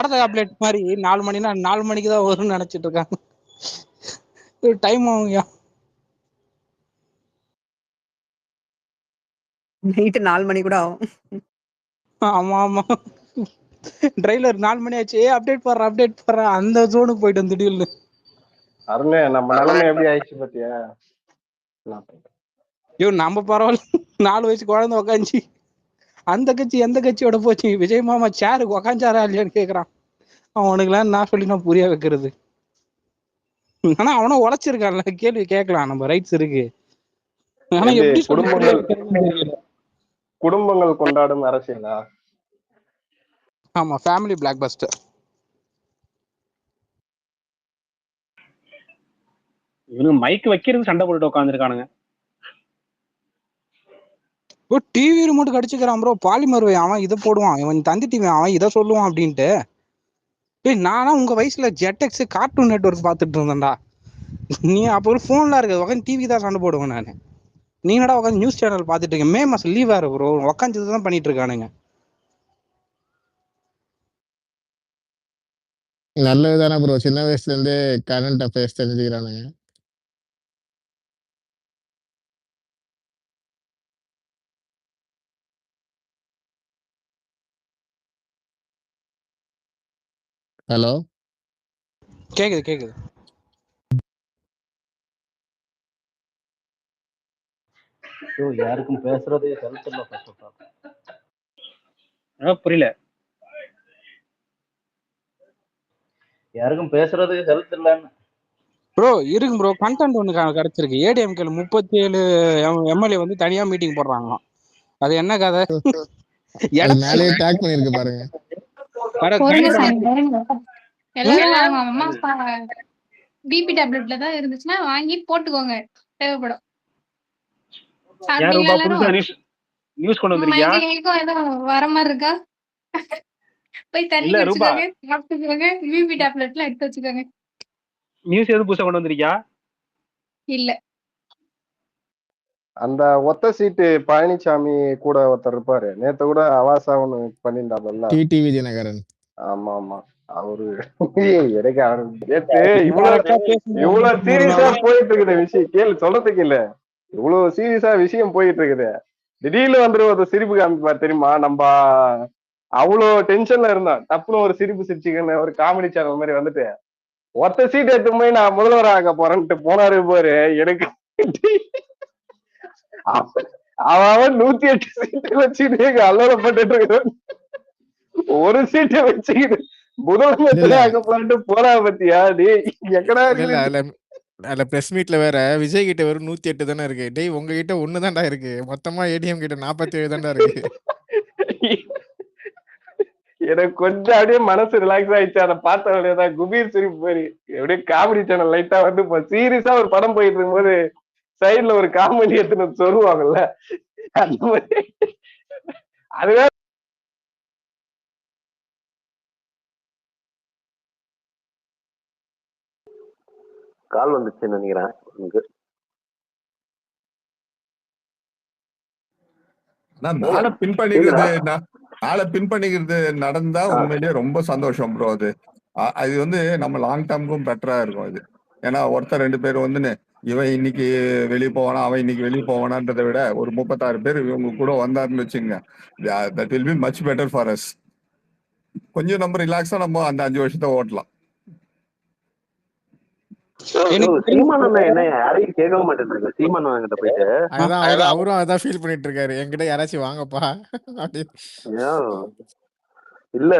Update மாதிரி 4 மணினா 4 மணிக்கு தான் வரும்னு நினைச்சிட்டு இருக்காங்க. டைம் ஆகுங்க. நைட்டு 4 மணி கூட ஆகும். ஆமா ஆமா, ட்ரைலர் 4 மணி ஆச்சு, அப்டேட் போடுற அந்த ஜோனுக்கு போயிட்டு திடீர்னு. அருணே நம்ம நிலைமை எப்படி ஆயிடுச்சு பாத்தியா? ஐயோ நம்ம பரவாயில்ல, 4 வயசு குழந்தை உக்காந்துச்சு அந்த கட்சி எந்த கட்சியோட போச்சு, விஜய் மாமா சேருக்கு உக்காஞ்சாரா இல்லையான்னு கேக்குறான். அவனுக்குலாம் நான் சொல்லி நான் புரிய வைக்கிறது. ஆனா அவனும் உழைச்சிருக்கான்ல, கேள்வி கேட்கலாம், நம்ம ரைட்ஸ் இருக்கு. ஆனா எப்படி குடும்பங்கள் கொண்டாடும் அரசியலா? ஆமா, ஃபேமிலி பிளாக் பஸ்டர். இவனுக்கு மைக் வைக்கிறது சண்டை போட்டு உட்காந்துருக்கானுங்க. டிவி ரிமோட் கடிச்சுக்கிறான் ப்ரோ, பாலிமர் அவன் இதை போடுவான், இவன் தந்தி டிவி அவன் இதை சொல்லுவான் அப்படின்ட்டு. நானா உங்க வயசுல ஜெட்டெக்ஸ் கார்ட்டூன் நெட்வொர்க் பார்த்துட்டு இருந்தேன்டா. நீ அப்போ போன்லாம் இருக்கு, உட்காந்து டிவி தான் சண்டை போடுவேன் நான். நீங்கடா உட்காந்து நியூஸ் சேனல் பார்த்துட்டு இருக்கேன். மே மாசம் லீவ் வேறு ப்ரோ, உட்காந்து தான் பண்ணிட்டு இருக்கானுங்க. நல்லதுதானே ப்ரோ, சின்ன வயசுல இருந்தே கரண்ட் அஃபேர்ஸ் தெரிஞ்சுக்கிறானுங்க. ஹலோ, கேக்குது. யாருக்கும் பேசுறதே புரியல. யாருக்கும் பேசுறது ஹெல்த் இல்லன்னு ப்ரோ இருக்கு ப்ரோ. கண்டென்ட் ஒன்று கிடைச்சிருக்கு. ஏடிஎம்கேல 37 எம்எல்ஏ வந்து தனியா மீட்டிங் போடுறாங்க. அது என்ன கதை? மேலேயே டேக் பண்ணிருக்கு பாருங்க. எல்லாரும் அம்மா அப்பா பிபி டேப்லெட்ல தான் இருந்துச்சுன்னா வாங்கி போட்டுக்கோங்க, தேவைப்படும். நியூஸ் கொண்டு வந்திருக்கியா? வர மாதிரி இருக்கா? போய் தண்ணி குடிச்சுக்கோங்க, சாப்பிட்டுக்கோங்க, பிபி டேப்லெட்லாம் எடுத்து வச்சுக்கோங்க. நியூஸ் எதுவும் புதுசா கொண்டு வந்திருக்கியா? இல்ல. அந்த ஒத்த சீட்டு பழனிசாமி கூட ஒருத்தர் இருப்பாரு, நேத்து கூட அவாசா ஒண்ணு பண்ணிருந்தாங்கல்ல, டிடிவி தினகரன். ஆமா ஆமா, அவரு எனக்கு இவ்வளவு சீரியஸா போயிட்டு இருக்குது விஷயம். கேள்வி சொல்றதுக்கு இல்ல, இவ்வளவு சீரியஸா விஷயம் போயிட்டு இருக்குது. திடீர்னு வந்துட்டு ஒரு சிரிப்பு காமிப்பார் தெரியுமா? நம்ம அவ்வளவு டென்ஷன்ல இருந்தோம், டப்புன்னு ஒரு சிரிப்பு சிரிச்சுக்கன்னு ஒரு காமெடி சேனல் மாதிரி வந்துட்டு ஒத்த சீட் எடுத்து போய் நான் முதல்வர் ஆக போறேன்ட்டு போனாரு பாரு. எனக்கு அவன் 108 சீட்டு வச்சுட்டு அல்லப்பட்டு இருக்கிறான், ஒரு சீட்டை வச்சுக்கிட்டு முதலமைச்சரே ஆக போறான்ட்டு போறா பத்தியா? நீ எக்கடா அதுல பிரஸ் மீட்ல வேற விஜய் கிட்ட வெறும் 108 தானே இருக்கு. டேய் உங்ககிட்ட 1 தான்டா இருக்கு, மொத்தமா ஏடிஎம் கிட்ட 47 தான்டா இருக்கு. எனக்கு கொஞ்சம் அப்படியே மனசு ரிலாக்ஸ் ஆயிடுச்சு அதை பார்த்த உடனேதான். குபீர் சிரிப்பு மாதிரி எப்படியே காமெடி சேனல் லைட்டா வந்து இப்போ சீரியஸா ஒரு படம் போயிட்டு இருக்கும்போது சைட்ல ஒரு காமெடி எடுத்துன்னு சொல்லுவாங்கல்ல, அந்த மாதிரி. அதுவே கால் வந்துச்சுன்னு நினைக்கிறேன். நாளை பின் பண்ணிக்கிறது நடந்தா உண்மையிலேயே ரொம்ப சந்தோஷம் ப்ரோ. அது வந்து நம்ம லாங் டேர்முக்கும் பெட்டரா இருக்கும் இது. ஏன்னா ஒருத்தர் 2 பேர் வந்து இவன் இன்னைக்கு வெளியே போவானா அவன் இன்னைக்கு வெளியே போவானான்றதை விட ஒரு 36 பேர் இவங்க கூட வந்தாருன்னு வச்சுங்க, that will be much better for us. கொஞ்சம் நம்ம ரிலாக்ஸா நம்ம அந்த 5 வருஷத்தை ஓட்டலாம். அவரும் அதான் ஃபீல் பண்ணிட்டு இருக்காரு, என்கிட்ட யாராச்சும் வாங்கப்பா இல்ல.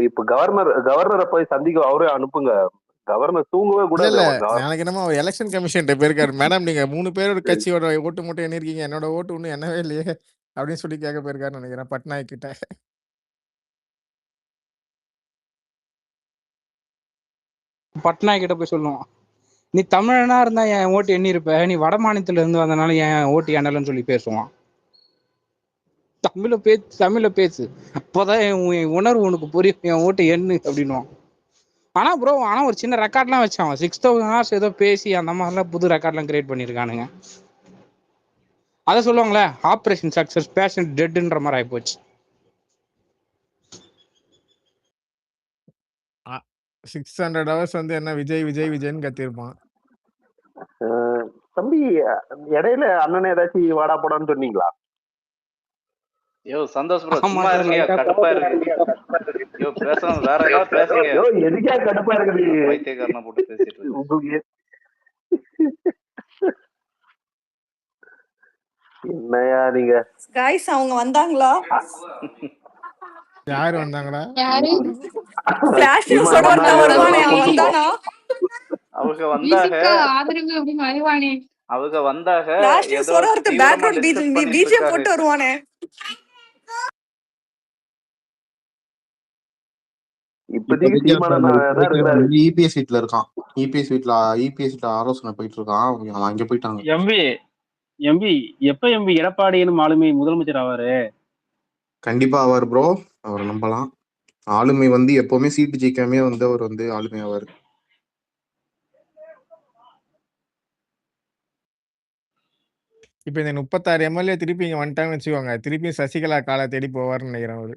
இப்ப கவர்னரை போய் சந்திக்க அவரே அனுப்புங்க. கவர்னர் தூங்கவே கூட இல்ல. எனக்கு என்னமோ எலெக்ஷன் கமிஷன் போயிருக்காரு. மேடம் நீங்க 3 பேரோட கட்சியோட ஓட்டு மட்டும் என்ன இருக்கீங்க, என்னோட ஓட்டு ஒன்னும் என்னவே இல்லையே அப்படின்னு சொல்லி கேட்க போயிருக்காருன்னு நினைக்கிறேன் பட்நாயக் கிட்ட. பட்நாயக் கிட்ட போய் சொல்லுவான், நீ தமிழனா இருந்தா என் ஓட்டு எண்ணி இருப்ப, நீ வட மாநிலத்துல இருந்து வந்தனால என் ஓட்டு எண்ணலன்னு சொல்லி பேசுவான். தமிழ்ல பேசு அப்போதான் என் உணர்வு உனக்கு புரியும், என் ஓட்டு எண்ணு அப்படின்னுவான். ஆனா ப்ரோ ஒரு சின்ன ரெக்கார்ட்லாம் வச்சான், 6000 hours ஏதோ பேசி அந்த மாதிரிலாம் புது ரெக்கார்ட்லாம் கிரியேட் பண்ணிருக்கானுங்க. அதை சொல்லுவாங்களே ஆபரேஷன் சக்சஸ் பேஷண்ட் டெட்ன்ற மாதிரி ஆயிப்போச்சு. 600 ஹவர்ஸ் வந்து என்ன விஜய் விஜய் விஜய்ன்னு கத்திருப்பான். தம்பி இடையில அண்ணன் ஏதாச்சும் வாடா போடான்னு சொன்னீங்களா? யோ சந்தோஷ் ப்ரோ சும்மா இருங்கயா, கடுப்பா இருக்கு. யோ பேசணும், வேற ஏதாவது பேசுங்க. எதுக்கா கடுப்பா இருக்குது? வைத்தியக்காரனை போட்டு பேசிட்டு இருக்கு. உங்களுக்கு என்னையா நீங்க? கைஸ் அவங்க வந்தாங்களா? யாரு வந்தாங்களா? யாரு ஃபிளாஷ் நியூஸோட வருவானே அவன் வந்தானா? அவங்க வந்தாக ஆதரவு அப்படின்னு வருவானே. அவங்க வந்தாக ஃபிளாஷ் நியூஸோட ஒருத்தர் பேக்ரவுண்ட் பிஜிஎம் போட்டு வருவானே. இப்போதைக்கு சீமானன் இருக்கிறாரு. இபிஎஸ் வீட்ல இருக்கான். இபிஎஸ் வீட்ல ஆலோசனை போயிட்டு இருக்கான். அவன் அங்க போயிட்டாங்க. எம்பி எப்ப எம்பி எடப்பாடியின் ஆளுமை முதலமைச்சர் ஆவாரு? கண்டிப்பா ஆவார் ப்ரோ. அவர் நம்பலாம். ஆளுமை வந்து எப்பவுமே சீட்டு ஜெயிக்காமே வந்து அவர் வந்து ஆளுமை ஆவார். இப்ப இந்த 36 எம்எல்ஏ திருப்பி இங்க வந்துட்டாங்கன்னு வச்சுக்கோங்க, திருப்பி சசிகலா காலை தேடி போவார்னு நினைக்கிறேன் அவரு.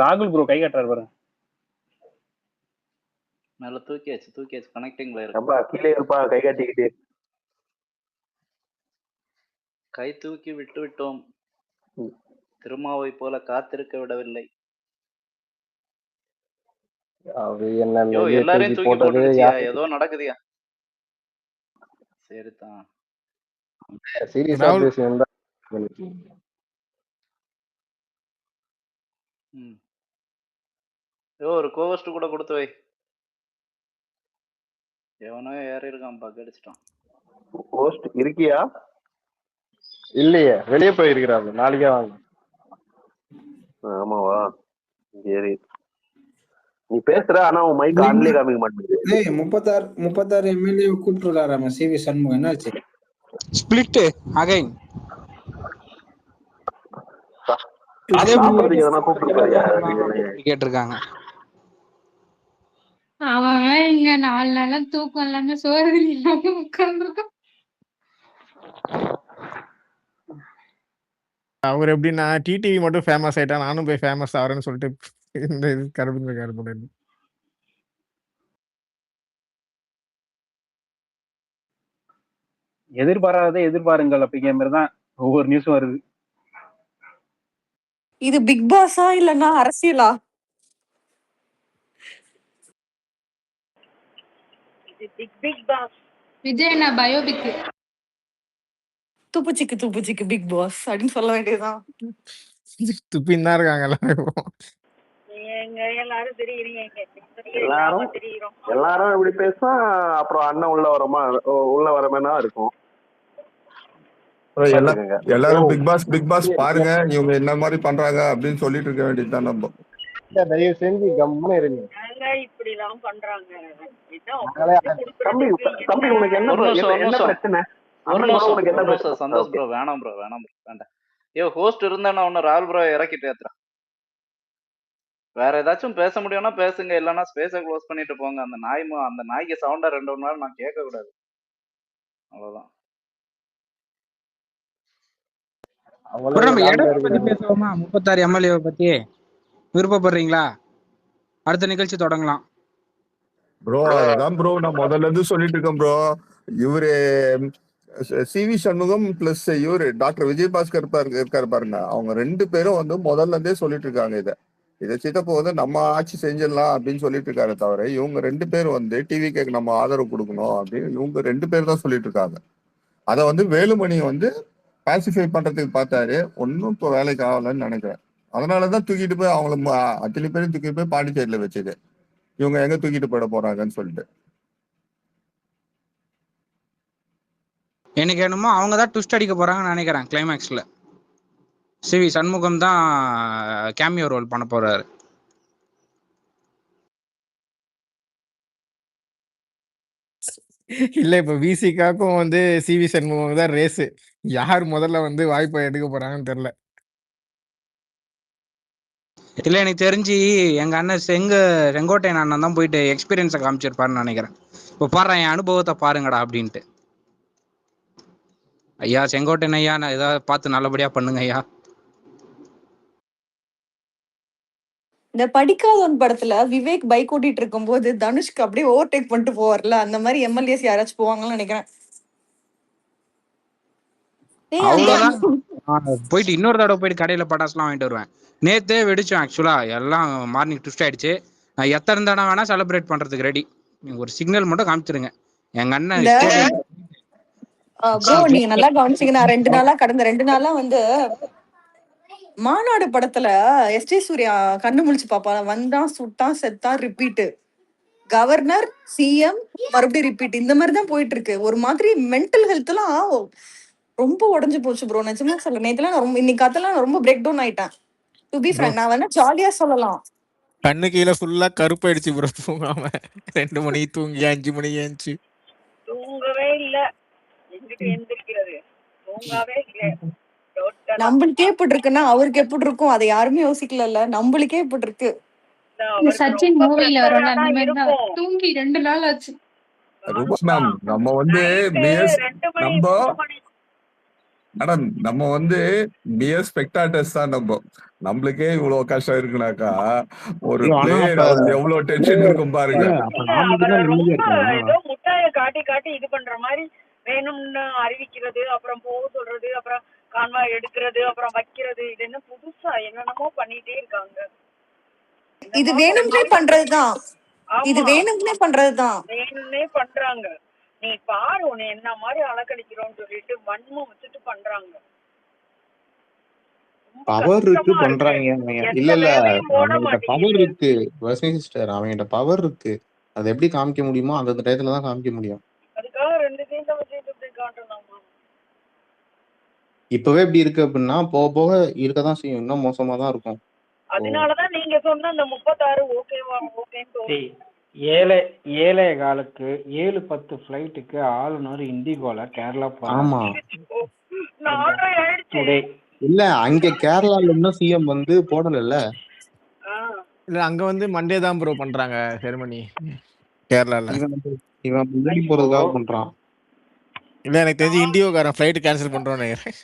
ராகுல் ப்ரோ கை காட்டுறாரு பாருங்க. மேல தூக்கியாச்சு கனெக்டிங்ல இருக்கு. அப்பா கீழே இருப்பா, கை காட்டிக்கிட்டு. கை தூக்கி விட்டு விட்டோம், திருமாவை போல காத்திருக்க விடவில்லை. எல்லாரையும் தூக்கி போட்டுருச்சியா, ஏதோ நடக்குதியா. சரிதான். ஒரு கோவஸ்ட் கூட கொடுத்து வை. எவனோ ஏறி இருக்கான், பக் அடிச்சிட்டான். ஹோஸ்ட் இருக்கியா? இல்லையே, வெளியே போயிருக்கிறாங்க. நாளைக்கே வாங்க. ஆமாவா? சரி, நீ பேசுற, ஆனா உன் மைக் ஆன்லயே காமிக்க மாட்டேங்குது. 36 எம்எல்ஏ கூப்பிட்டுருக்காராம சிவி சண்முகம். என்னாச்சு? Split again. கேட்டிருக்காங்க. அவன் இங்க 4 நாளா தூக்கம் இல்லாம சோறு இல்லாம உட்கார்ந்துருக்கான். அவர் எப்படின்னா டிடிவி மட்டும் ஃபேமஸ் ஆயிட்டா நானும் போய் ஃபேமஸ் ஆகிறேன்னு சொல்லிட்டு இந்த இது கருப்புங்க போல. எதிர்பாராததை எதிர்பாருங்கள் அப்படிங்கிற மாதிரி தான் ஒவ்வொரு நியூஸும் வருது. இது பிக் பாஸா இல்லன்னா அரசியலா? Big pass. விஜய் என்ன பயோபிக். துப்புச்சிக்கு பிக் பாஸ் அப்படின்னு சொல்ல வேண்டியதுதான். துப்பின்னு தான் இருக்காங்க எல்லாரும். எல்லாரும் இப்படி பேசா அப்புறம் அண்ணன் உள்ள வரமேனா இருக்கும். எல்லாரும் பிக் பாஸ் பாருங்க, இவங்க என்ன மாதிரி பண்றாங்க அப்படின்னு சொல்லிட்டு இருக்க வேண்டியதுதான். நம்ம தயவு செஞ்சு கம்முன்னு இருங்க. தம்பி உனக்கு என்ன பிரச்சனை? சந்தோஷ் ப்ரோ வேணாம் வேண்டாம். ஐயோ ஹோஸ்ட் இருந்தா ஒன்னு ராகுல் ப்ரோ இறக்கிட்டு ஏத்துறான். வேற ஏதாச்சும் பேச முடியும்னா பேசுங்க, இல்லைன்னா ஸ்பேஸை க்ளோஸ் பண்ணிட்டு போங்க. அந்த நாய்க்கு சவுண்டா 2 மணி நேரம் நான் கேட்க கூடாது. அவ்வளவுதான். நம்ம எடப்பாடி பத்தி பேசுவோமா? 36 எம்எல்ஏ பத்தி விருப்பப்படுறீங்களா? அடுத்த நிகழ்ச்சி தொடங்கலாம் ப்ரோ. அதான் ப்ரோ நான் முதல்ல இருந்து சொல்லிட்டு இருக்கேன் ப்ரோ. இவரு சிவி சண்முகம் பிளஸ் இவரு டாக்டர் விஜயபாஸ்கர் இருக்காரு பாருங்க, அவங்க 2 பேரும் வந்து முதல்ல இருந்தே சொல்லிட்டு இருக்காங்க. இதை சித்தப்போ வந்து நம்ம ஆட்சி செஞ்சிடலாம் அப்படின்னு சொல்லிட்டு இருக்காரு தவிர, இவங்க 2 பேரும் வந்து டிவி கேக்கு நம்ம ஆதரவு கொடுக்கணும் அப்படின்னு இவங்க 2 பேர் தான் சொல்லிட்டு இருக்காங்க. அதை வந்து வேலுமணி வந்து பாசிஃபை பண்றதுக்கு பார்த்தாரு, ஒன்னும் இப்போ வேலைக்கு ஆகலன்னு நினைக்கிறேன். அதனாலதான் தூக்கிட்டு போய் அவங்கள அத்தனை பேரும் தூக்கிட்டு போய் பாண்டிச்சேரியில வச்சது. இவங்க எங்க தூக்கிட்டு போயிட போறாங்கன்னு சொல்லிட்டு. எனக்கு என்னமோ அவங்க தான் ட்விஸ்ட் அடிக்க போறாங்கன்னு நினைக்கிறேன். கிளைமேக்ஸ்ல சிவி சண்முகம் தான் கேமியோ ரோல் பண்ண போறாரு. இல்ல இப்ப விசிகாக்கும் வந்து சிவி சண்முகம் தான் ரேஸ். யார் முதல்ல வந்து வாய்ப்பை எடுக்க போறாங்கன்னு தெரியல. இல்ல எனக்கு தெரிஞ்சு எங்க அண்ணன் செங்கோட்டையன் அண்ணன் தான் போயிட்டு எக்ஸ்பீரியன்ஸை காமிச்சிருப்பாருன்னு நினைக்கிறேன். இப்போ பாரு என் அனுபவத்தை பாருங்கடா அப்படின்ட்டு. ஐயா செங்கோட்டையன் ஐயா, நான் ஏதாவது பார்த்து நல்லபடியா பண்ணுங்க ஐயா. இந்த படிக்காதவன் படத்துல விவேக் பைக் ஓட்டிட்டு இருக்கும் போது தனுஷ்க்கு அப்படியே ஓவர்டேக் பண்ணிட்டு போவார்ல, அந்த மாதிரி எம்எல்ஏஸ் யாராச்சும் போவாங்கன்னு நினைக்கிறேன். அவ்வளவுதான். போயிட்டு இன்னொரு தடவை போயிட்டு கடையில பட்டாசுலாம் வாங்கிட்டு வருவேன். நேத்தே வெடிச்சோம். ஆக்சுவலா எல்லாம் மார்னிங் ட்விஸ்ட் ஆயிடுச்சு. நான் எத்தனை தடவை வேணா செலிப்ரேட் பண்றதுக்கு ரெடி. ஒரு சிக்னல் மட்டும் காமிச்சிருங்க. எங்க அண்ணன் ப்ரோ நீங்க நல்லா கவனிச்சீங்கன்னா கடந்த 2 நாளா வந்து மாநாடு படத்துல எஸ்டி சூர்யா கண்ணு முழிச்சு பாப்பா, வந்தான் சுட்டான் செத்தான் ரிப்பீட், கவர்னர் சிஎம் மறுபடியும் ரிப்பீட், இந்த மாதிரி தான் போயிட்டு இருக்கு. ஒரு மாதிரி மென்டல் ஹெல்த் எல்லாம் ரொம்ப உடஞ்சு போச்சு ப்ரோ. நிஜமா சொல்ல, நேத்துலாம் ரொம்ப, இன்னைக்கு காத்தெல்லாம் ரொம்ப பிரேக் டவுன் ஆயிட்டேன். டு பி ஃப்ராங்க், நான் வேணா ஜாலியா சொல்லலாம். கண்ணு கீழே ஃபுல்லா கருப்பாயிடுச்சு ப்ரோ. தூங்காம 2 மணிக்கு தூங்கி 5 மணிக்கு ஏஞ்சி தூங்கவே இல்ல. எங்கிட்ட எந்திரிக்கிறது தூங்கவே இல்ல. நம்மளுக்கே எப்படி இருக்குன்னா அவருக்கு எப்படி இருக்கும் அதை யாருமே யோசிக்கல. நம்மளுக்கே எப்படி இருக்கு. சச்சின் மூவில வரும்ல அந்த மாதிரி தான். தூங்கி 2 நாள் ஆச்சு. ரூபா மேம், நம்ம வந்து நம்ம வந்து பிஎஸ் ஸ்பெக்டாட்டர்ஸ் தான். நம்மளுக்கே இவ்வளவு கஷ்டம் இருக்குனாக்கா ஒரு பிளேயர் எவ்வளவு டென்ஷன் இருக்கும் பாருங்க. ஏதோ முட்டாய காட்டி காட்டி இது பண்ற மாதிரி வேணும்னு அறிவிக்கிறது, அப்புறம் போக சொல்றது, அப்புறம் கான்வாய் எடுக்கிறது, அப்புறம் வைக்கிறது, இது என்ன புதுசா என்னென்னமோ பண்ணிட்டே இருக்காங்க. இது வேணும்னே பண்றதுதான். இது வேணும்னே பண்றதுதான். வேணும்னே பண்றாங்க. நீ பாரு உன்னை என்ன மாதிரி அலக்கடிக்கிறோம்னு சொல்லிட்டு வன்மம் வச்சுட்டு பண்றாங்க. பவர் இருக்கு பண்றாங்க. இல்ல இல்ல அவங்ககிட்ட பவர் இருக்கு சிஸ்டர், அவங்ககிட்ட பவர் இருக்கு. அதை எப்படி காமிக்க முடியுமோ அந்த டயத்துல தான் காமிக்க முடியும். அதுக்காக 2 சீன்ல வச்சுட்டு இப்படி காட்டலாமா? இப்பவே இப்படி இருக்கு அப்படின்னா போக போக இருக்கதான் செய்யும். இன்னும் மோசமா தான் இருக்கும். அதனாலதான் நீங்க சொன்ன அந்த 36 ஓகேவா ஓகேன்னு ஏழே காலுக்கு 7:10 ஃபிளைட்டுக்கு ஆளுநர் இண்டிகோல கேரளா ஆமா இல்ல அங்க கேரளால இன்னும் சிஎம் வந்து போடல. இல்ல அங்க வந்து மண்டே தான் ப்ரோ பண்றாங்க செரிமனி கேரளால. இவன் முன்னாடி போறதுக்காக பண்றான். இல்ல எனக்கு தெரிஞ்சு இண்டியோக்காரன் ஃபிளைட் கேன்சல் பண்றோம்னு நினைக்கிறேன்.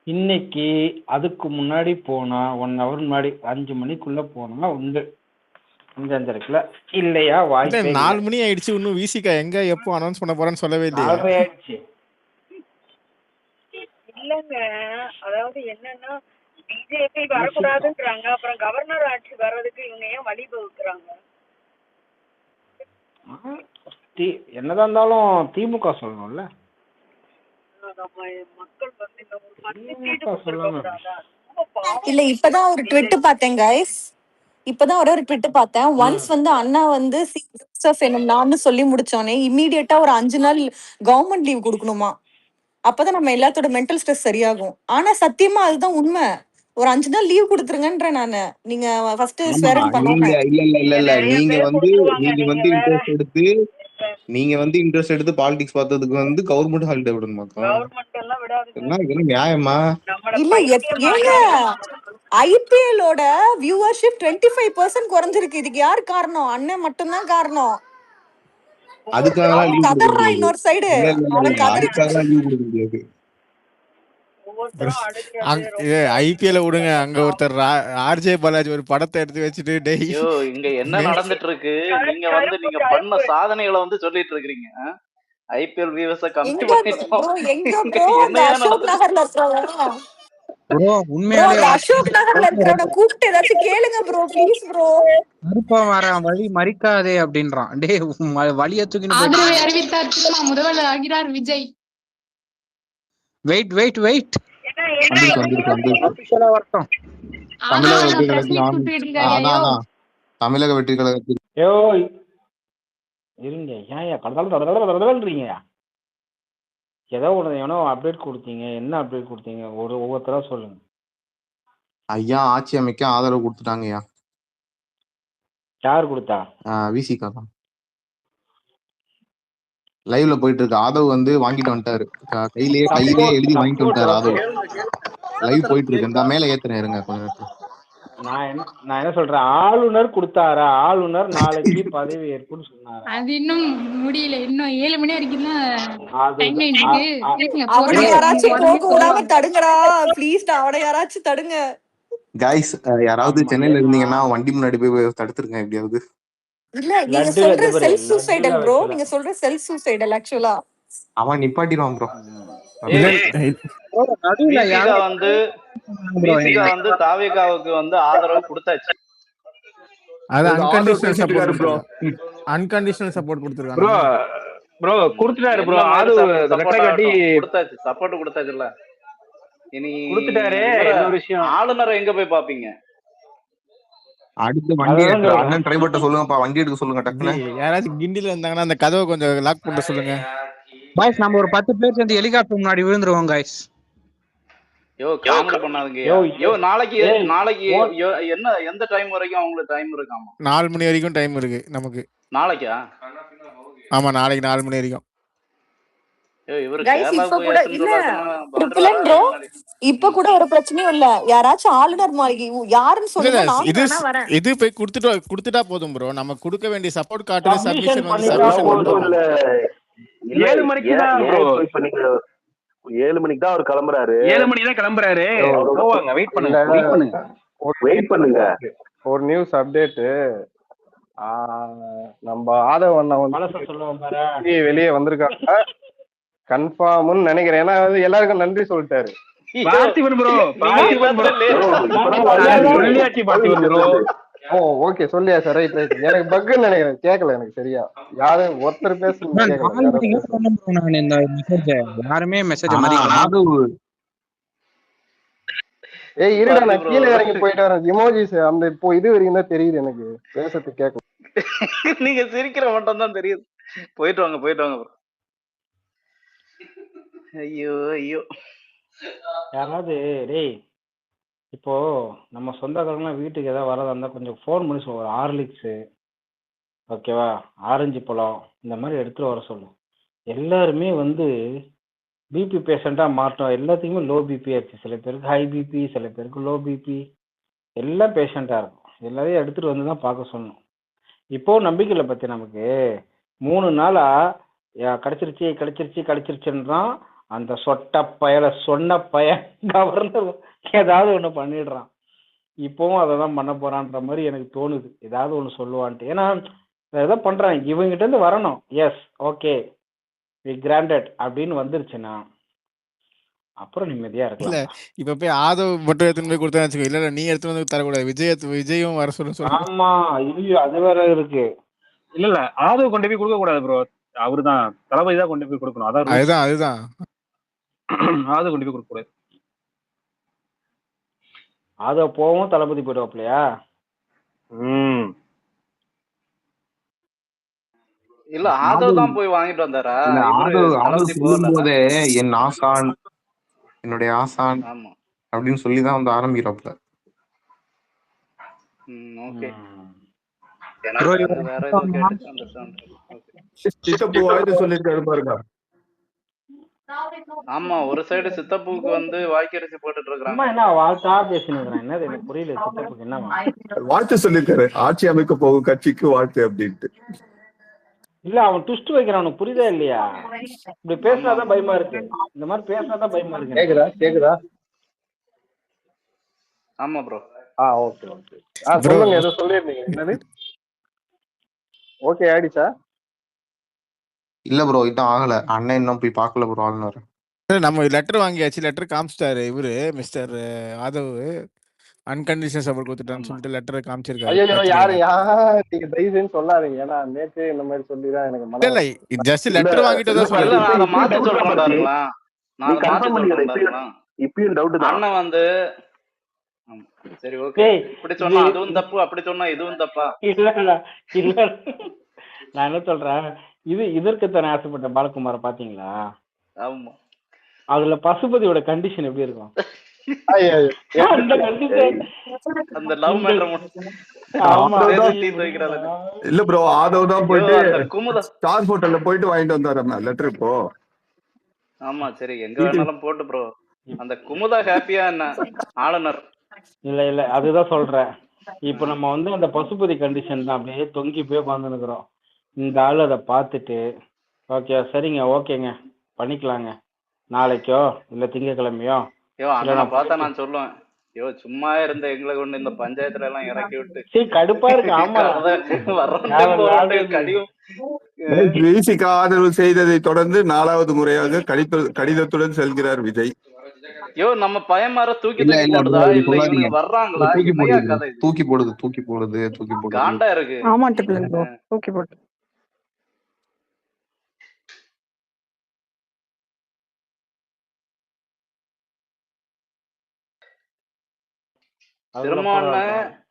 இன்னைக்கு அதுக்கு முன்னாடி போனா 1 hour முன்னாடி 5 மணிக்குள்ள போனா உண்டு. 5:30 இல்லையா வாய்ப்பே 4 மணி ஆயிடுச்சு. இன்னும் விசிகா எங்க எப்போ அனௌன்ஸ் பண்ண போறேன்னு சொல்லவே இல்லையா? இல்லங்க, அதாவது என்னன்னா பிஜேபி வரக்கூடாதுன்றாங்க, அப்புறம் கவர்னர் ஆட்சி வர்றதுக்கு இவங்க ஏன் வழி வகுக்குறாங்க? என்னதான் இருந்தாலும் திமுக சொல்லணும்ல. மக்கள் வந்து இந்த ஒரு 10 சீட்டு இல்ல இப்பதான் ஒரு ட்விட் பார்த்தேன் கைஸ். இப்பதான் ஒரு ட்விட் பார்த்தேன். ஒன்ஸ் வந்து அண்ணா வந்து நான்னு சொல்லி முடிச்சோன்னே இம்மீடியட்டா ஒரு 5 நாள் கவர்மெண்ட் லீவ் கொடுக்கணுமா. அப்பதான் நம்ம எல்லாத்தோட மென்டல் ஸ்ட்ரெஸ் சரியாகும். ஆனா சத்தியமா அதுதான் உண்மை. ஒரு 5 நாள் லீவ் கொடுத்துருங்கன்ற நானு. நீங்க ஃபர்ஸ்ட் ஸ்வேரிங் பண்ணுங்க. இல்ல நீங்க வந்து இன்ட்ரெஸ்ட் எடுத்து பாலிடிக்ஸ் பார்த்ததுக்கு வந்து கவர்மெண்ட் ஹாலிடே விடணுமா? இதெல்லாம் நியாயமா? இல்ல ஏங்க ஐபிஎல்லோட வியூவர்ஷிப் 25% குறைஞ்சிருக்கு. இதுக்கு யார் காரணம்? அண்ணன் மட்டும்தான் காரணம். அதுக்காக இன்னொரு சைடு லீவ் கொடுக்க முடியாது. ஐபிஎல் விடுங்க. அங்க ஒருத்தர் ஆர்ஜே பாலாஜி ஒரு படத்தை எடுத்து வச்சுட்டு இங்க என்ன நடந்துட்டு இருக்கு? நீங்க பண்ண சாதனைகளை வந்து சொல்லிட்டு இருக்கீங்க. ஐபிஎல் வியூவர்ஸ கம்மி பண்ணிட்டோம். அசோக் நகர்ல ப்ரோ உண்மையாலே அசோக் நகர்ல இருக்கிறவன கூப்பிட்டு ஏதாச்சும் கேளுங்க ப்ரோ, ப்ளீஸ் ப்ரோ. மறுப்பா வர வழி மறிக்காதே அப்படின்றான். டே வழிய தூக்கிட்டு ஆதரவை அறிவித்தார் திருமா முதல்வர் ஆகிறார் விஜய். வெயிட் தமிழக வெற்றி கழகத்தில் இருங்க. ஏன் கடந்தாலும் ஏதோ ஒண்ணு அப்டேட் கொடுத்தீங்க. என்ன அப்டேட் கொடுத்தீங்க? ஒவ்வொருத்தரா சொல்லுங்க. ஐயா ஆட்சி அமைக்க ஆதரவு கொடுத்துட்டாங்கய்யா. யார் கொடுத்தா? விசிகா தான். லைவ்ல போயிட்டு இருக்கு. ஆதவ் வந்து வாங்கிட்டு வந்துட்டாரு. கையிலேயே எழுதி வாங்கிட்டு வந்துட்டாரு. ஆதவ் லைவ் போயிட்டு இருக்கு. இந்த மேல ஏத்துறேன் இருங்க கொஞ்ச நேரத்துல. நான் என்ன சொல்றேன், ஆளுநர் கொடுத்தாரா? ஆளுநர் நாளைக்கு பதவி ஏற்புன்னு சொன்னாரு. அது இன்னும் முடியல. இன்னும் 7 மணி வரைக்கும் யாராச்சும் போக விடாம தடுங்கடா ப்ளீஸ். அவனை யாராச்சும் தடுங்க. கைஸ் யாராவது சென்னையில இருந்தீங்கன்னா வண்டி முன்னாடி போய் தடுத்துருங்க எப்படியாவது. இல்ல நீங்க சொல்ற செல்ஃப் சூசைடல் ப்ரோ, நீங்க சொல்ற செல்ஃப் சூசைடல் ஆக்சுவலா அவன் நிப்பாட்டிடுவான் ப்ரோ. விசிகா வந்து தாவேகாவுக்கு வந்து ஆதரவு கொடுத்தாச்சு. அது unconditional support bro. Unconditional support கொடுத்துருக்காங்க ப்ரோ. கொடுத்துட்டாரு ப்ரோ. அது ரெட்டை கட்டி கொடுத்தாச்சு, சப்போர்ட் கொடுத்தாச்சுல்ல. இனி கொடுத்துட்டாரு. இன்னொரு விஷயம், ஆளுநரை எங்க போய் பாப்பீங்க? அடுத்து வண்டி எடுத்து அண்ணன் டிரைவர்ட்ட சொல்லுங்கப்பா, வண்டி எடுக்க சொல்லுங்க டக்குனு. யாராச்சும் கிண்டில இருந்தாங்கன்னா அந்த கதவை கொஞ்சம் லாக் பண்ண சொல்லுங்க. பாய்ஸ் நம்ம ஒரு 10 பேர் சேர்ந்து ஹெலிகாப்டர் முன்னாடி விழுந்துருவோம் காய்ஸ். யோ காமெடி பண்ணாதீங்க. யோ நாளைக்கு என்ன எந்த டைம் வரைக்கும் அவங்களுக்கு டைம் இருக்காமா? 4 மணி வரைக்கும் டைம் இருக்கு நமக்கு. நாளைக்கா? ஆமா நாளைக்கு 4 மணி வரைக்கும். இப்ப கூட ஒரு பிரச்சனையும் இல்ல. யாராச்சும் ஆளுநர் யாருன்னு சொல்லுங்க, இது போய் குடுத்துட்டா போதும் ப்ரோ. நம்ம கொடுக்க வேண்டிய சப்போர்ட் காட்டுற சப்மிஷன் வந்து சப்மிஷன் 7 மணிக்கு தான் ப்ரோ. 7 மணிக்கு தான் அவர் கிளம்புறாரு. 7 மணிக்கு தான் கிளம்புறாரு. போவாங்க. வெயிட் பண்ணுங்க. ஒரு நியூஸ் அப்டேட். நம்ம ஆதவ் அண்ணா வந்து வெளியே வந்திருக்காங்க கன்ஃபார்ம்னு நினைக்கிறேன். ஏன்னா எல்லாருக்கும் நன்றி சொல்லிட்டாரு. பார்த்திபன் ப்ரோ. ஓ ஓகே சொல்லியா சார். ரைட் எனக்கு பக்குன்னு நினைக்கிறேன். கேட்கல எனக்கு சரியா. யாரும் ஒருத்தர் பேசுறது யாருமே மெசேஜ் மதிக்கல. ஏய் இருடா, நான் கீழே இறங்கி போயிட்டு வரேன். இமோஜிஸ் அந்த இப்போ இது வரைக்கும் தான் தெரியுது எனக்கு. பேசுறது கேட்கல. நீங்க சிரிக்கிற மட்டும் தான் தெரியுது. போயிட்டு வாங்க. ஐயோ ஐயோ. யாராவது டேய் இப்போ நம்ம சொந்தக்காரங்களாம் வீட்டுக்கு ஏதாவது வரதா இருந்தா கொஞ்சம் ஃபோன் பண்ணி சொல்லுவோம். ஹார்லிக்ஸு ஓகேவா, ஆரஞ்சு பழம் இந்த மாதிரி எடுத்துட்டு வர சொல்லும். எல்லாருமே வந்து பிபி பேஷண்ட்டாக மாட்டோம். எல்லாத்துக்குமே லோ பிபி ஆச்சு. சில பேருக்கு ஹை பிபி, சில பேருக்கு லோ பிபி, எல்லாம் பேஷண்ட்டாக இருக்கும். எல்லாரையும் எடுத்துகிட்டு வந்து தான் பார்க்க சொல்லணும். இப்போது நம்பிக்கையில் பற்றி நமக்கு 3 நாளாக கிடச்சிருச்சுன்றான். அந்த சொன்ன கவர்னர் ஏதாவது ஒன்று பண்ணிடுறான். இப்போவும் அதை தான் பண்ண போகிறான்ற மாதிரி எனக்கு தோணுது. ஏதாவது ஒன்று சொல்லுவான்ட்டு. ஏன்னா ஏதோ பண்ணுறான். இவங்ககிட்டேருந்து வரணும். எஸ் ஓகே வி கிராண்டட் அப்படின்னு வந்துருச்சுன்னா அப்புறம் நிம்மதியா இல்ல இருக்கலாம். இப்ப போய் ஆதவ் மட்டும் எடுத்துன்னு போய் கொடுத்தா வச்சுக்கோ. இல்ல நீ எடுத்து வந்து தரக்கூடாது. விஜயும் வர சொல்லு. ஆமா இது அது வேற இருக்கு. இல்ல ஆதவ் கொண்டு போய் கொடுக்க கூடாது ப்ரோ. அவருதான் தளபதி தான் கொண்டு போய் கொடுக்கணும். அதுதான் ஆதவ் கொண்டு போய் கொடுக்க கூடாது. ஆதவ் போவும் தளபதி போயிடுவாப்லையா? இல்ல ஆதவ் தான் போய் வாங்கிட்டு வந்தாரா? போதே என் ஆசான், என்னுடைய ஆசான் அப்படின்னு சொல்லிதான் வந்து ஆரம்பிக்கிறப்ப. ஓகே. சொல்லிருக்காரு பாருங்க. ஆமா ஒரு சைடு சித்தப்புக்கு வந்து வாய்க்கரிசி போட்டுட்டு இருக்காங்க. என்ன வாழ்த்தா பேசினுக்கிறேன். என்னது எனக்கு புரியல. சித்தப்புக்கு என்ன வாழ்த்து சொல்லிருக்காரு. ஆட்சி அமைக்க போகும் கட்சிக்கு வாழ்த்து அப்படின்ட்டு. இல்ல அவன் ட்விஸ்ட் வைக்கிறான். உனக்கு புரியுதா இல்லையா? இப்படி பேசினாதான் பயமா இருக்கு. இந்த மாதிரி பேசினாதான் பயமா இருக்கு. கேக்குதா? ஆமா ப்ரோ. ஓகே சொல்லுங்க. ஏதோ சொல்லிருந்தீங்க. என்னது? ஓகே ஆயிடுச்சா? இல்ல ப்ரோ இன்னும் ஆகல. அண்ணன் இன்னும் போய் பார்க்கல ப்ரோ. ஆளுநர் நம்ம லெட்டர் வாங்கியாச்சு. லெட்டர் காமிச்சிட்டாரு இவரு மிஸ்டர் ஆதவ். அன்கண்டிஷனல் சப்போர்ட் கொடுத்துட்டான்னு சொல்லிட்டு லெட்டர் காமிச்சிருக்காரு. நீங்க தயவுசெய்து சொல்லாதீங்க. ஏன்னா நேத்து இந்த மாதிரி சொல்லிதான் எனக்கு இல்ல ஜஸ்ட் லெட்டர் வாங்கிட்டு தான் சொல்றேன். நான் மாத்தி சொல்றேன் பாருங்களா. இப்பயும் டவுட் தான். அண்ணன் வந்து சரி ஓகே இப்படி சொன்னா அதுவும் தப்பு, அப்படி சொன்னா இதுவும் தப்பா? இல்ல நான் என்ன சொல்றேன், இதற்குத்தானே ஆசைப்பட்டேன் பாலகுமார பாத்தீங்களா? ஆமா. அதுல பசுபதியோட கண்டிஷன் எப்படி இருக்கும்? இல்ல ப்ரோ ஆதவ் தான் போயிட்டு ஸ்டார் ஹோட்டல்ல போயிட்டு வாங்கிட்டு வந்தாரு லெட்டர் இப்போ. ஆமா சரி எங்க வேணாலும் போட்டு ப்ரோ. அந்த குமுதா ஹாப்பியா என்ன ஆளுநர்? இல்ல அதுதான் சொல்றேன். இப்ப நம்ம வந்து அந்த பசுபதி கண்டிஷன் தான் அப்படியே தொங்கி போய் உட்காந்துருக்கிறோம். இந்த ஆளு அதை பார்த்துட்டு ஓகே சரிங்க ஓகேங்க பண்ணிக்கலாங்க, நாளைக்கோ இல்ல திங்கக்கிழமையோ பார்த்தா நான் சொல்லுவேன் ஐயோ சும்மா இருந்த எங்களை கொண்டு இந்த பஞ்சாயத்துல எல்லாம் இறக்கி விட்டு சரி கடுப்பா இருக்கு. ஆமா வர்றோம் போறோம் கடியும் விசிக்கு ஆதரவு செய்ததை தொடர்ந்து 4வது முறையாக கடிதத்துடன் செல்கிறார் விஜய். ஐயோ நம்ம பையன் மாற தூக்கி இல்ல தூக்கி இல்ல போடுதா bro, இது இல்ல சொல்லாதீங்க. இவனுங்க வர்றாங்களா தூக்கி என்னையா போடுது கதை இது தூக்கி போடுது தூக்கி போடுது தூக்கி போடுது. காண்டா இருக்கு. ஆமா ட்ரிபிள் ப்ரோ ஓகே போட்டு அதுக்குள்ள போறதா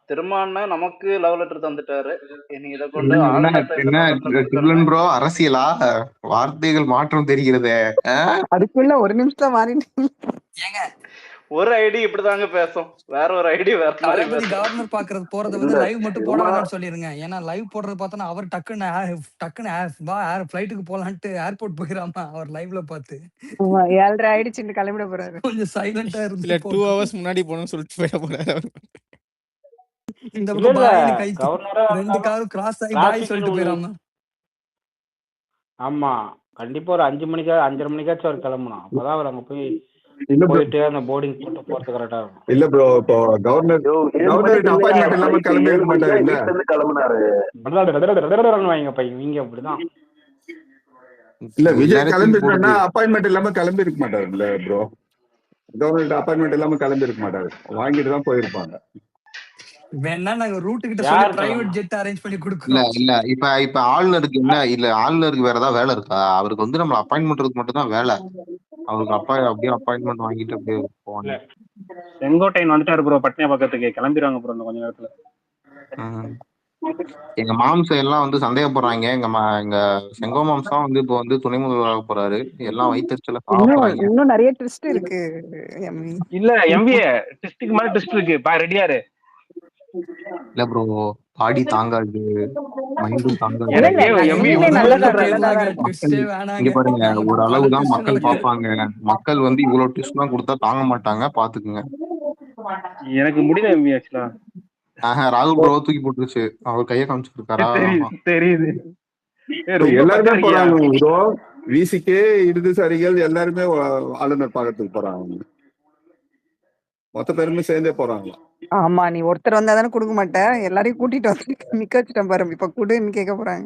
திரும்ப நமக்கு லவ் லெட்டர் தந்துட்டாரு. இனி இதை கொண்டு என்ன ஆல்டர்னேட்டிவ் என்ன லவ் லெட்டர் ட்ரிபிள் கொடுக்கணும். ப்ரோ அரசியலா? வார்த்தைகள் மாற்றம் தெரிகிறதே. அதுக்குள்ள ஒரு நிமிஷம் மாறிட்டு ஏங்க ஒரு ஐடி இப்படிதாங்க பேசும், வேற ஒரு ஐடி வேற மாதிரி தளபதி பேசும். கவர்னர் பாக்குறது போறத வந்து லைவ் மட்டும் போட வேணாம்னு சொல்லிருங்க. ஏன்னா லைவ் போடுறது பார்த்தோன்னா அவர் டக்குன்னு ஃபிளைட்டுக்கு போலான்ட்டு ஏர்போர்ட் போயிடாம அவர் லைவ்ல பார்த்து 7:30 ஆயிடுச்சு கிளம்பிட போறாரு. கொஞ்சம் சைலண்டா இல்ல இருந்து 2 ஹவர்ஸ் முன்னாடி போகணும்னு சொல்லிட்டு போயிட போறாரு அவரு. இந்த இல்ல பக்கம் இல்ல பாயின்னு கை கவர்னரா 2 காரும் கிராஸ் ஆகி பாய் டிராபிக் சொல்லிட்டு ரூல். போயிடாம. ஆமா கண்டிப்பா ஒரு 5 மணிக்கா 5:30 மணிக்காச்சும் அவர் கிளம்பணும். அப்பதான் அவர் அங்க போய் இல்ல bro, போயிட்டு அந்த போர்டிங் போட்டு போறது கரெக்டா இருக்கும். இல்ல ப்ரோ, இப்போ கவர்னர் 7 மணிக்கு அப்பாயின்மெண்ட் இல்லாம கிளம்பி இருக்க மாட்டாரு இல்ல. வீட்டுல இருந்து கிளம்புனாரு. வாங்க பையன் இங்க அப்படிதான். இல்ல ஒரு விஜய் நேரத்துக்கு கிளம்பி போடுது. இருக்காருன்னா அப்பாயின்மெண்ட் இல்லாம கிளம்பி இருக்க மாட்டாரு இல்ல ப்ரோ. கவர்னர் அப்பாயின்மெண்ட் இல்லாம கிளம்பி இருக்க மாட்டாரு, வாங்கிட்டு தான் போயிருப்பாங்க. வேணா நாங்க ரூட் கிட்ட சொல்லி யார் பிரைவேட் ஜெட் அரேஞ்ச் பண்ணி இல்ல கொடுக்குறோம். இல்ல இப்ப ஆளுநருக்கு என்ன இல்ல, ஆளுநருக்கு வேற ஏதாவது வேலை இருக்கா? அவருக்கு வந்து நம்ம அப்பாயின்ட் பண்றதுக்கு மட்டும் தான் வேலை. அவருக்கு அப்படியே அப்பாயின்மெண்ட் வாங்கிட்டு அப்படியே போவாங்க. செங்கோட்டையன் வந்துட்டாரு ப்ரோ, பட்னியா பக்கத்துக்கு கிளம்பிடுவாங்க ப்ரோ இன்னும் கொஞ்ச நேரத்துல. எங்க மாம்சம் எல்லாம் வந்து சந்தேகப்படுறாங்க. எங்க செங்கோ மாம்சம் வந்து இப்போ வந்து துணை முதல்வராக போறாரு. எல்லாம் வயிற்றுச்சல சாப்பிடுறாங்க. இன்னும் நிறைய ட்விஸ்ட் இருக்கு. இல்ல எம்பிஏ டெஸ்ட்டுக்கு மேல டெஸ்ட் இருக்கு பா, ரெடியாரு. இல்ல ப்ரோ, பாடி தாங்காது, மைண்டும் தாங்காது. எனக்கு எம்பி இங்க பாருங்க, ஒரு அளவுதான் மக்கள் பார்ப்பாங்க. மக்கள் வந்து இவ்வளவு ட்விஸ்ட் எல்லாம் கொடுத்தா தாங்க மாட்டாங்க, பாத்துக்குங்க. எனக்கு முடியல எம்பி ஆக்சுவலா. ராகுல் ப்ரோ தூக்கி போட்டுருச்சு, அவர் கையை காமிச்சிருக்காரா? தெரியுது. எல்லாருமே போறாங்க ப்ரோ, விசிக்கே இடதுசாரிகள் எல்லாருமே ஆளுநர் பாக்கத்துக்கு போறாங்க, மொத்த பேருமே சேர்ந்தே போறாங்க. ஆமா நீ ஒருத்தர் வந்தா தானே கொடுக்க மாட்டேன், எல்லாரையும் கூட்டிட்டு வந்து நிக்க வச்சுட்டேன் பாரு. இப்ப குடுன்னு கேட்க போறாங்க.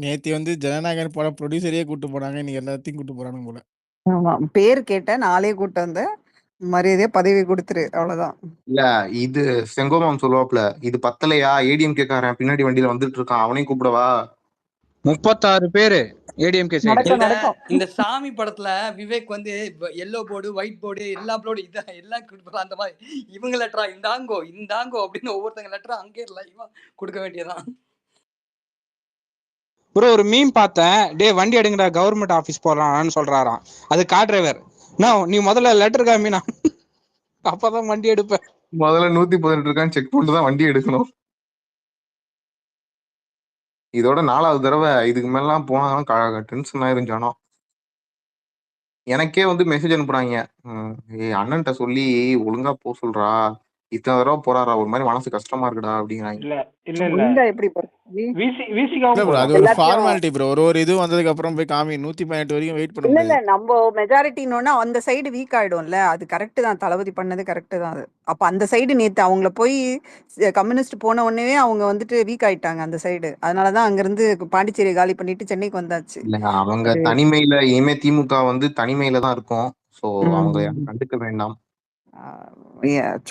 நேத்தி வந்து ஜனநாயகன் போட ப்ரொடியூசரையே கூட்டு போனாங்க, இன்னைக்கு எல்லாத்தையும் கூட்டு போறாங்க போல. ஆமா பேர் கேட்டேன், நாளே கூட்டு வந்து மரியாதையா பதவி கொடுத்துரு, அவ்வளவுதான். இல்ல இது செங்கோமாம் சொல்லுவாப்ல, இது பத்தலையா ஏடிஎம் கேக்காரன் பின்னாடி வண்டியில வந்துட்டு இருக்கான், அவனையும் கூப்பிடவா? 36 பேரு ஏடிஎம்கே சைடு. இந்த சாமி படத்துல விவேக் வந்து எல்லோ போர்டு ஒயிட் போர்டு எல்லா போர்டு இதான் எல்லாம் கொடுப்பாங்க. அந்த மாதிரி இவங்க லெட்டரா இந்தாங்கோ அப்படின்னு ஒவ்வொருத்தங்க லெட்டரா அங்கே லைவா கொடுக்க வேண்டியதான். ப்ரோ ஒரு மீம் பார்த்தேன், டே வண்டி எடுங்கடா கவர்மெண்ட் ஆபீஸ் போறான்னு சொல்றாராம். அது கார் டிரைவர், நீ முதல்ல லெட்டர் காமினா அப்பதான் வண்டி எடுப்பேன். முதல்ல 118 இருக்கான்னு செக் பண்ணிட்டு தான் வண்டி எடுக்கணும். இதோட 4வது தடவை. இதுக்கு மேலாம் போனாலும் டென்ஷன் ஆயிரும் ஜனம். எனக்கே வந்து மெசேஜ் அனுப்புறாங்க, அண்ணன்ட்ட சொல்லி ஒழுங்கா போ சொல்றா, இத்தனை தடவை போறாரா, ஒரு மாதிரி மனசு கஷ்டமா இருக்குடா அப்படிங்கிறாங்க. இல்ல இல்ல இல்ல எப்படி அது ஒரு ஃபார்மாலிட்டி ப்ரோ. ஒரு இது வந்ததுக்கு அப்புறம் போய் காமி 118 வரைக்கும் வெயிட் பண்ண இல்ல முடியாது. நம்ம மெஜாரிட்டின்னு அந்த சைடு வீக் ஆயிடும்ல, அது கரெக்ட் தான். தளபதி பண்ணது கரெக்ட் தான். அது அப்ப அந்த சைடு நேத்து அவங்கள போய் கம்யூனிஸ்ட் போன உடனே அவங்க வந்துட்டு வீக் ஆயிட்டாங்க அந்த சைடு. அதனாலதான் அங்க இருந்து பாண்டிச்சேரி காலி பண்ணிட்டு சென்னைக்கு வந்தாச்சு. இல்ல அவங்க தனிமையில, இனிமே திமுக வந்து தனிமையில தான் இருக்கும். சோ அவங்க கண்டுக்க வேண்டாம்.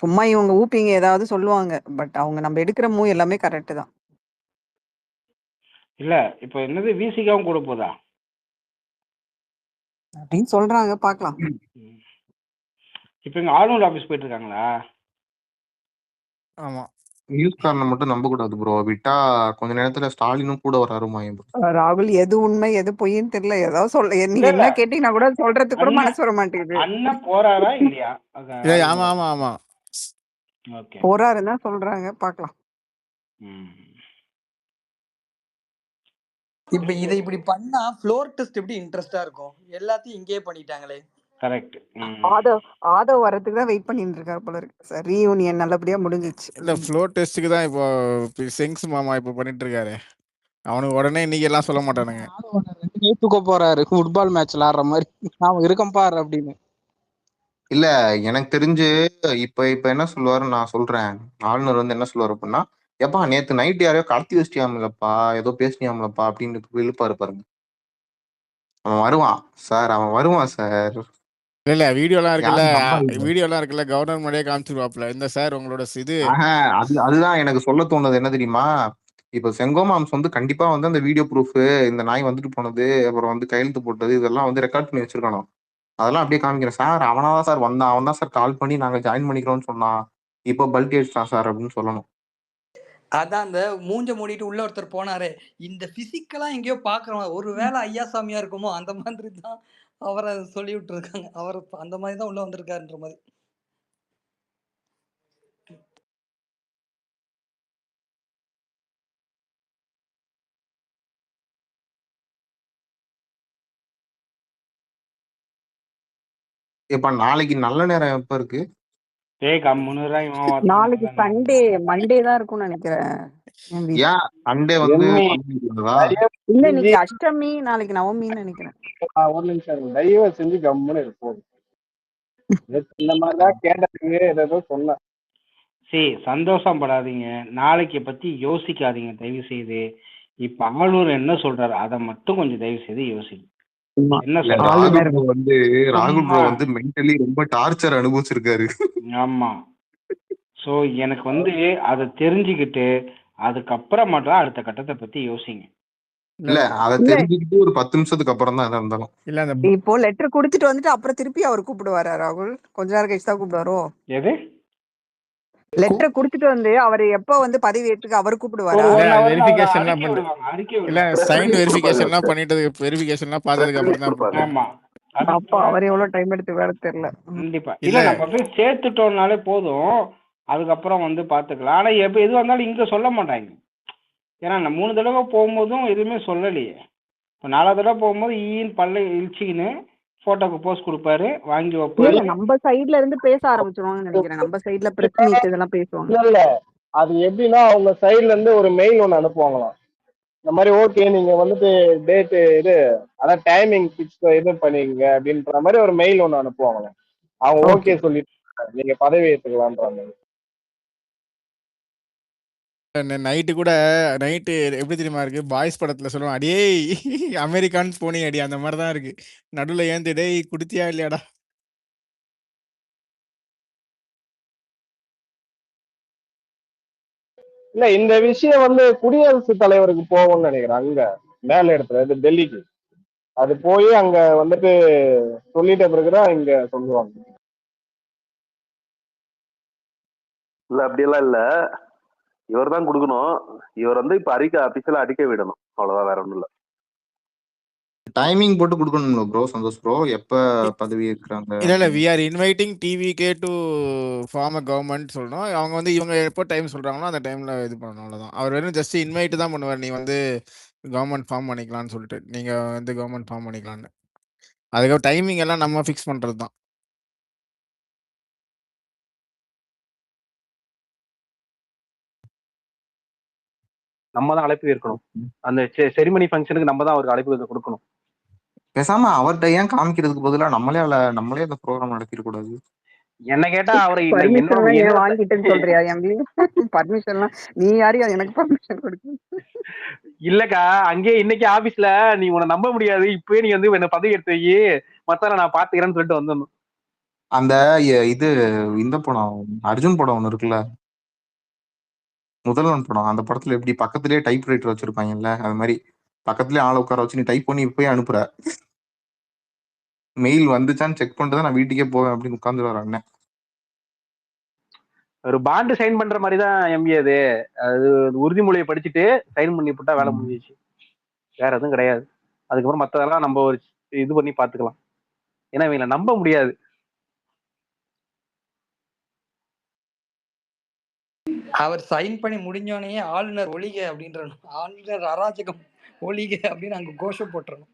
சும்மா இவங்க ஊப்பிங்க ஏதாவது சொல்லுவாங்க, பட் அவங்க நம்ம எடுக்கிற மூவ் எல்லாமே கரெக்ட் தான். இல்ல இப்ப என்னது விசிகாவும் கூட போதா அப்படின்னு சொல்றாங்க, பாக்கலாம். இப்ப இங்க ஆளுநர் ஆபீஸ் போயிட்டு இருக்காங்களா? ஆமா, நியூஸ் காரணம் மட்டும் நம்ப கூடாது ப்ரோ. விட்டா கொஞ்ச நேரத்துல ஸ்டாலினும் கூட வராருமா? ராகுல் எது உண்மை எது பொய்ன்னு தெரியல, ஏதாவது சொல்ல. நீங்க என்ன கேட்டீங்கன்னா கூட சொல்றதுக்கு கூட மனசு வர மாட்டேங்குது. அண்ணன் போறாரா இல்லையா? ஆமா ஆமா ஆமா போறாருன்னு தான் சொல்றாங்க, பாக்கலாம். இப்ப இதை இப்படி பண்ணா ஃப்ளோர் டெஸ்ட் எப்படி இன்ட்ரெஸ்டா இருக்கும்? எல்லாத்தையும் இங்கேயே பண்ணிட்டாங்களே. கரெக்ட். ஆதவ் வரதுக்கு தான் வெயிட் பண்ணிட்டு இருக்காரு போல இருக்கு. சார் ரீயூனியன் நல்லபடியா முடிஞ்சிச்சு. இல்ல ஃப்ளோர் டெஸ்ட்டுக்கு தான் இப்போ செங்ஸ் மாமா இப்போ பண்ணிட்டு இருக்காரு. அவனுக்கு உடனே இன்னைக்கு எல்லாம் சொல்ல மாட்டானுங்க. தூக்க போறாரு ஃபுட்பால் மேட்ச்ல ஆடுற மாதிரி, நான் இருக்கேன் பாரு அப்படின்னு. இல்ல எனக்கு தெரிஞ்சு இப்ப இப்ப என்ன சொல்லுவாரு நான் சொல்றேன். ஆளுநர் வந்து என்ன சொல்லுவாரு அப்படின்னா, எப்பா நேத்து நைட் யாரையோ கடத்தி வச்சிட்டியாமலப்பா, ஏதோ பேசினியாமலப்பா அப்படின்னு இழுப்பாரு பாருங்க. அவன் வருவான் சார், அவன் வருவான் சார். இல்ல வீடியோலாம் இருக்குல்ல, யாரும் நம்பாதீங்க. வீடியோலாம் இருக்குல்ல, கவர்னர் முன்னாடியே காமிச்சிருவாப்ல. இந்த சார் உங்களோட இது அதுதான் எனக்கு சொல்ல தோணுது என்ன தெரியுமா? இப்ப செங்கோமாம்ஸ் வந்து கண்டிப்பா வந்து அந்த வீடியோ ப்ரூஃப், இந்த நாய் வந்துட்டு போனது, அப்புறம் வந்து கையெழுத்து போட்டது, இதெல்லாம் வந்து ரெக்கார்ட் பண்ணி வச்சிருக்கணும். அதெல்லாம் அப்படியே காமிக்கிறேன் சார். அவனாதான் சார் வந்தான், அவன் தான் சார் கால் பண்ணி நாங்க ஜாயின் பண்ணிக்கிறோம்னு சொன்னான். இப்போ பல்க் அடிச்சிட்டான் சார் அப்படின்னு சொல்லணும். அதான் அந்த மூஞ்ச மூடிட்டு உள்ள ஒருத்தர் போனாரே, இந்த பிசிக்கலா எங்கேயோ பாக்குறோம், ஒருவேளை ஐயா சாமியா இருக்குமோ அந்த மாதிரி தான் அவரை சொல்லி விட்டுருக்காங்க. அவர் அந்த மாதிரி தான் உள்ள வந்திருக்காருன்ற மாதிரி. இப்ப நாளைக்கு நல்ல நேரம் எப்ப இருக்கு? நாளைக்கு சண்டே, மண்டே தான் இருக்கும்னு நினைக்கிறேன். ஏன் சண்டே வந்து இல்ல இன்னைக்கு அஷ்டமி, நாளைக்கு நவமின்னு நினைக்கிறேன். ஒரு நிமிஷம் தயவு செஞ்சு கம்முன்னு இருப்போம். இந்த மாதிரிதான் கேட்டதுக்கு ஏதோ சொன்னேன். சரி, சந்தோஷம் படாதீங்க, நாளைக்கு பத்தி யோசிக்காதீங்க தயவு செய்து. இப்ப ஆளுநர் என்ன சொல்றாரு அதை மட்டும் கொஞ்சம் தயவு செய்து யோசிங்க. என்ன ராகுல் ப்ரோ வந்து மென்டலி ரொம்ப டார்ச்சர் அனுபவிச்சிருக்காரு. ஆமா. சோ எனக்கு வந்து அதை தெரிஞ்சுக்கிட்டு அதுக்கப்புறம் மட்டும் அடுத்த கட்டத்தை பத்தி யோசிங்க. இல்ல அதை தெரிஞ்சுக்கிட்டு ஒரு 10 நிமிஷத்துக்கு அப்புறம் தான் இருந்தாலும் இல்ல இப்போ லெட்டர் குடுத்துட்டு வந்துட்டு அப்புறம் திருப்பி அவர் கூப்பிடுவாரா ராகுல்? கொஞ்ச நேரம் கழிச்சு தான் கூப்பிடுவாரோ? எது லெட்டர் குடுத்துட்டு வந்து அவர் எப்ப வந்து பதவி ஏற்றுக்கு அவர் கூப்பிடுவாரா? வெரிஃபிகேஷன்லாம் பண்ணிட்டு இல்ல சைன் வெரிஃபிகேஷன்லாம் பண்ணிட்டு வெரிஃபிகேஷன்லாம் பார்த்ததுக்கு அப்புறம் தான். ஆமா. அப்ப அவர் எவ்வளவு டைம் எடுத்து வேலை தெரியல. கண்டிப்பா இல்ல, நம்ம போய் சேர்த்துட்டோம்னாலே போதும், அதுக்கப்புறம் வந்து பாத்துக்கலாம். ஆனா எப்ப எது வந்தாலும் இங்க சொல்ல மாட்டாங்க. ஏன்னா நான் 3 தடவை போகும்போதும் எதுவுமே சொல்லலையே. இப்போ 4வது தடவை போகும்போது ஈன்னு பல்ல இழிச்சிக்கின்னு போட்டோக்கு போஸ்ட் கொடுப்பாரு, வாங்கி வைப்பாரு. நம்ம சைடுல இருந்து பேச ஆரம்பிச்சிருவாங்கன்னு நினைக்கிறேன். நம்ம சைடுல பிரஸ் மீட் இதெல்லாம் பேசுவாங்க. இல்ல அது எப்படின்னா அவங்க சைடுல இருந்து ஒரு மெயில் ஒண்ணு அனுப்புவாங்களாம். இந்த மாதிரி ஓகே நீங்க வந்துட்டு டேட்டு இது அதான் டைமிங் பிக்ஸ் இது பண்ணிக்கங்க அப்படின்ற மாதிரி ஒரு மெயில் ஒண்ணு அனுப்புவாங்களாம். அவங்க ஓகே சொல்லிட்டு நீங்க பதவி ஏற்றுக்கலான்றாங்க. நைட்டு கூட நைட்டு எப்படி தெரியுமா இருக்கு, பாய்ஸ் படத்துல சொல்லுவோம் அடியே அமெரிக்கான்னு போனீ அடி, அந்த மாதிரி தான் இருக்கு. நடுவுல ஏந்து டேய் குடுத்தியா இல்லையாடா. இல்ல இந்த விஷயம் வந்து குடியரசுத் தலைவருக்கு போகும்னு நினைக்கிறேன். அங்க மேல இடத்துல இது டெல்லிக்கு அது போய் அங்க வந்துட்டு சொல்லிட்ட பிறகுதான் இங்க சொல்லுவாங்க. இல்ல அப்படியெல்லாம் இல்ல, இவர் தான் கொடுக்கணும். இவர் வந்து இப்ப அபிஷியலா அடிக்க விடணும், அவ்வளவுதான், வேற ஒண்ணும் இல்ல. டைமிங் போட்டு கொடுக்கணும்ல ப்ரோ, சந்தோஷ் ப்ரோ, எப்ப பதவி ஏற்கிறாங்க? இல்ல we are inviting TVK to form a government சொல்லணும். அவங்க வந்து இவங்க எப்போ டைம் சொல்றாங்களோ அந்த டைம்ல இது பண்ணணும், அவ்வளவுதான். அவர் வெறும் ஜஸ்ட் இன்வைட் தான் பண்ணுவார், நீ வந்து கவர்மெண்ட் ஃபார்ம் பண்ணிக்கலாம்னு சொல்லிட்டு, நீங்க வந்து கவர்மெண்ட் ஃபார்ம் பண்ணிக்கலாம்னு. அதுக்கு டைமிங் எல்லாம் நம்ம ஃபிக்ஸ் பண்றது தான். நம்ம தான் அழைப்பு இருக்கணும். அந்த செரிமனி ஃபங்க்ஷனுக்கு நம்ம தான் அவருக்கு அழைப்பு கொடுக்கணும். பேசாம அவர்கிட்ட ஏன் காமிக்கிறதுக்கு பதிலா நம்மளே அந்த ப்ரோக்ராம் நடத்திட கூடாது? என்ன கேட்டா அவரை வாங்கிட்டேன்னு சொல்றியா? பர்மிஷன்லாம் நீ யாரையும் எனக்கு பர்மிஷன் கொடுக்க? இல்லக்கா, அங்கே இன்னைக்கு ஆபீஸ்ல நீ உன்னை நம்ப முடியாது, இப்பவே நீ வந்து என்ன பதவி எடுத்து வை, மத்தால நான் பாத்துக்கிறேன்னு சொல்லிட்டு வந்துடணும். அந்த இது இந்த படம் அர்ஜுன் படம் ஒண்ணு இருக்குல்ல, முதல்வன் படம், அந்த படத்துல எப்படி பக்கத்துலயே டைப் ரைட்டர் வச்சிருப்பாங்கல்ல, அது மாதிரி பக்கத்துலயே ஆளை உட்கார வச்சு நீ டைப் பண்ணி இப்பயே அனுப்புற, மெயில் வந்துச்சான்னு செக் பண்ணிட்டு தான் நான் வீட்டுக்கே போவேன் அப்படின்னு உட்கார்ந்துருவாரு அண்ணன். ஒரு பாண்டு சைன் பண்ற மாதிரி தான் எம்பி. அது உறுதிமொழியை படிச்சுட்டு சைன் பண்ணி போட்டா வேலை முடிஞ்சிச்சு, வேற எதுவும் கிடையாது. அதுக்கப்புறம் மத்ததெல்லாம் நம்ம ஒரு இது பண்ணி பாத்துக்கலாம். ஏன்னா இவங்களை நம்ப முடியாது. அவர் சைன் பண்ணி முடிஞ்சோடனே ஆளுநர் ஒழிக அப்படின்ற, ஆளுநர் அராஜகம் ஒழிக அப்படின்னு அங்க கோஷம் போட்டுறணும்.